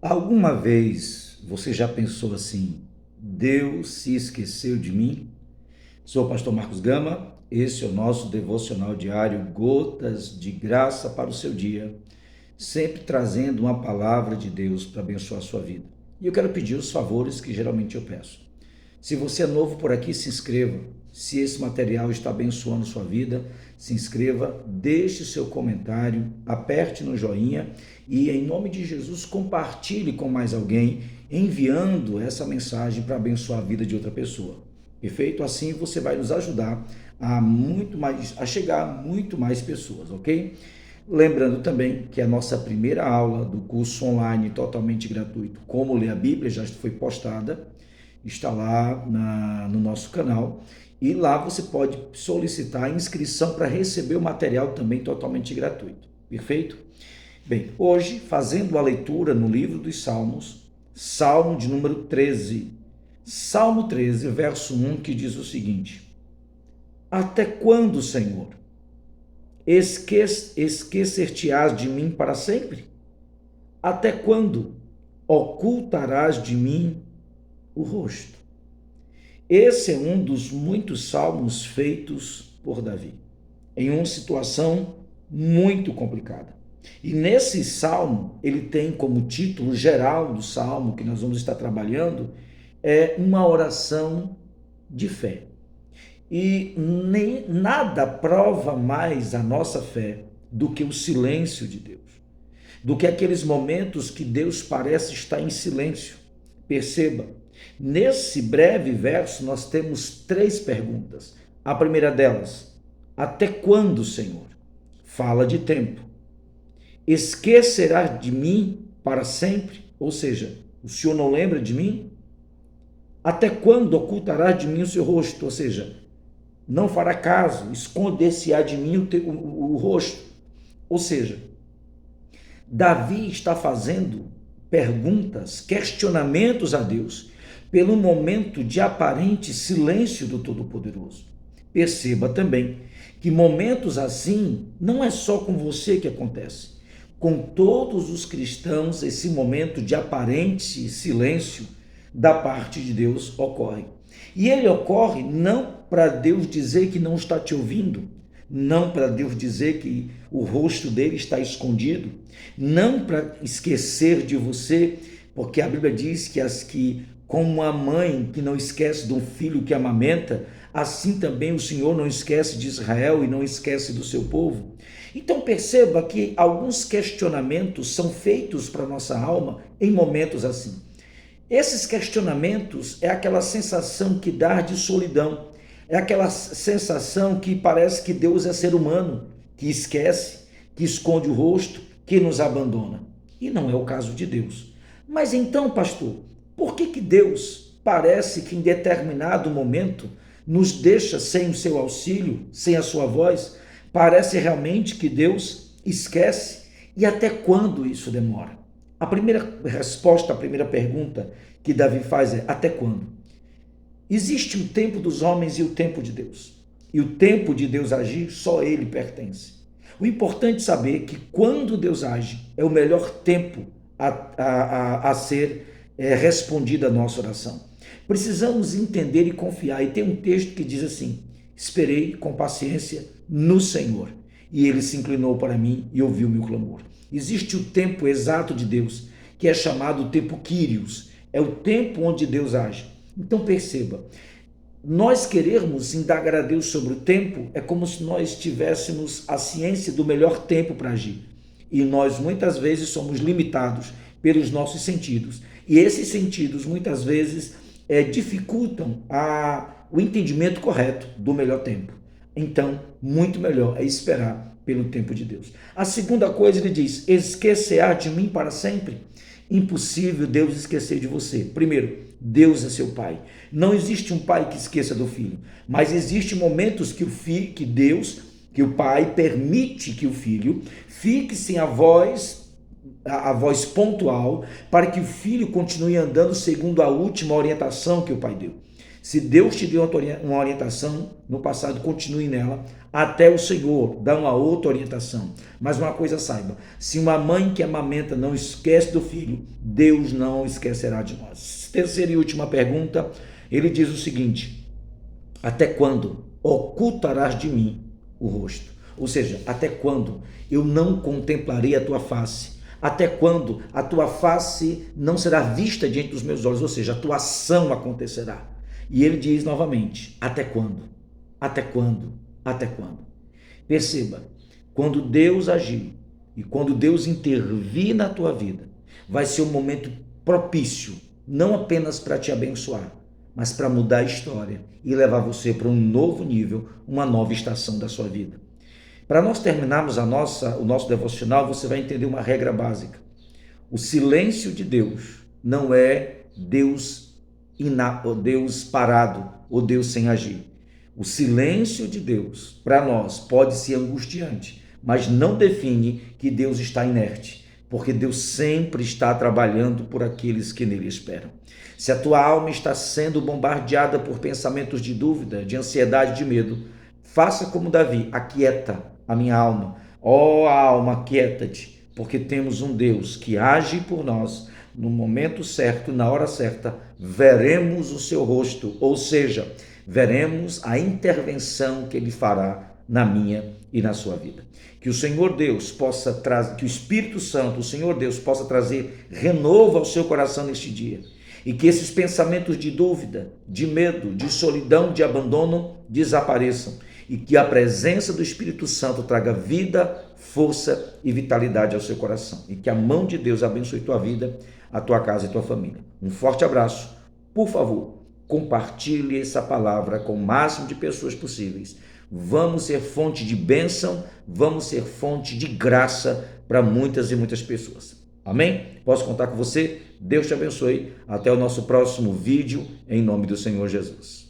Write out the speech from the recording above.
Alguma vez você já pensou assim: Deus se esqueceu de mim? Sou o pastor Marcos Gama, esse é o nosso devocional diário Gotas de Graça para o seu dia, sempre trazendo uma palavra de Deus para abençoar a sua vida. E eu quero pedir os favores que geralmente eu peço. Se você é novo por aqui, se inscreva. Se esse material está abençoando sua vida, se inscreva, deixe seu comentário, aperte no joinha e, em nome de Jesus, compartilhe com mais alguém, enviando essa mensagem para abençoar a vida de outra pessoa. Perfeito? Assim você vai nos ajudar a chegar a muito mais pessoas, ok? Lembrando também que a nossa primeira aula do curso online totalmente gratuito, Como Ler a Bíblia, já foi postada, está lá no nosso canal, e lá você pode solicitar a inscrição para receber o material também totalmente gratuito. Perfeito? Bem, hoje, fazendo a leitura no livro dos Salmos, Salmo de número 13. Salmo 13, verso 1, que diz o seguinte: Até quando, Senhor, esquecer-te-ás de mim para sempre? Até quando ocultarás de mim o rosto? Esse é um dos muitos salmos feitos por Davi, em uma situação muito complicada. E nesse salmo, ele tem como título geral do salmo que nós vamos estar trabalhando, uma oração de fé. E nem nada prova mais a nossa fé do que o silêncio de Deus, do que aqueles momentos que Deus parece estar em silêncio. Perceba, nesse breve verso nós temos 3 perguntas. A primeira delas: até quando, Senhor? Fala de tempo. Esquecerás de mim para sempre? Ou seja, o Senhor não lembra de mim? Até quando ocultarás de mim o seu rosto? Ou seja, não fará caso, esconder-se-á de mim o rosto. Ou seja, Davi está fazendo perguntas, questionamentos a Deus, pelo momento de aparente silêncio do Todo-Poderoso. Perceba também que momentos assim não é só com você que acontece. Com todos os cristãos, esse momento de aparente silêncio da parte de Deus ocorre. E ele ocorre não para Deus dizer que não está te ouvindo, não para Deus dizer que o rosto dele está escondido, não para esquecer de você, porque a Bíblia diz que como a mãe que não esquece de um filho que amamenta, assim também o Senhor não esquece de Israel e não esquece do seu povo. Então perceba que alguns questionamentos são feitos para a nossa alma em momentos assim. Esses questionamentos é aquela sensação que dá de solidão, é aquela sensação que parece que Deus é ser humano, que esquece, que esconde o rosto, que nos abandona. E não é o caso de Deus. Mas então, pastor, por que Deus parece que em determinado momento nos deixa sem o seu auxílio, sem a sua voz? Parece realmente que Deus esquece? E até quando isso demora? A primeira resposta, a primeira pergunta que Davi faz é: até quando? Existe o tempo dos homens e o tempo de Deus. E o tempo de Deus agir, só ele pertence. O importante é saber que quando Deus age, é o melhor tempo a ser respondida a nossa oração. Precisamos entender e confiar. E tem um texto que diz assim: esperei com paciência no Senhor, e ele se inclinou para mim e ouviu meu clamor. Existe o tempo exato de Deus, que é chamado o tempo Quírios, é o tempo onde Deus age. Então perceba, nós querermos indagar a Deus sobre o tempo é como se nós tivéssemos a ciência do melhor tempo para agir. E nós muitas vezes somos limitados pelos nossos sentidos. E esses sentidos muitas vezes dificultam o entendimento correto do melhor tempo. Então, muito melhor é esperar pelo tempo de Deus. A segunda coisa, ele diz: esquecerá de mim para sempre? Impossível Deus esquecer de você. Primeiro, Deus é seu pai. Não existe um pai que esqueça do filho, mas existem momentos que o pai permite que o filho fique sem a voz pontual, para que o filho continue andando segundo a última orientação que o pai deu. Se Deus te deu uma orientação no passado, continue nela até o Senhor dar uma outra orientação. Mas uma coisa saiba, se uma mãe que amamenta não esquece do filho, Deus não esquecerá de nós. Terceira e última pergunta, ele diz o seguinte: até quando ocultarás de mim o rosto? Ou seja, até quando eu não contemplarei a tua face? Até quando a tua face não será vista diante dos meus olhos? Ou seja, a tua ação acontecerá. E ele diz novamente: até quando? Até quando? Até quando? Perceba, quando Deus agir e quando Deus intervir na tua vida, vai ser um momento propício, não apenas para te abençoar, mas para mudar a história e levar você para um novo nível, uma nova estação da sua vida. Para nós terminarmos o nosso devocional, você vai entender uma regra básica. O silêncio de Deus não é Deus parado ou Deus sem agir. O silêncio de Deus, para nós, pode ser angustiante, mas não define que Deus está inerte, porque Deus sempre está trabalhando por aqueles que nele esperam. Se a tua alma está sendo bombardeada por pensamentos de dúvida, de ansiedade, de medo, faça como Davi: aquieta a minha alma. Ó alma, aquieta-te, porque temos um Deus que age por nós no momento certo, na hora certa. Veremos o seu rosto, ou seja, veremos a intervenção que ele fará na minha e na sua vida. Que o Senhor Deus possa trazer, que o Espírito Santo, o Senhor Deus, possa trazer renovo ao seu coração neste dia. E que esses pensamentos de dúvida, de medo, de solidão, de abandono desapareçam. E que a presença do Espírito Santo traga vida, força e vitalidade ao seu coração. E que a mão de Deus abençoe tua vida, a tua casa e tua família. Um forte abraço. Por favor, compartilhe essa palavra com o máximo de pessoas possíveis. Vamos ser fonte de bênção, vamos ser fonte de graça para muitas e muitas pessoas. Amém? Posso contar com você? Deus te abençoe. Até o nosso próximo vídeo, em nome do Senhor Jesus.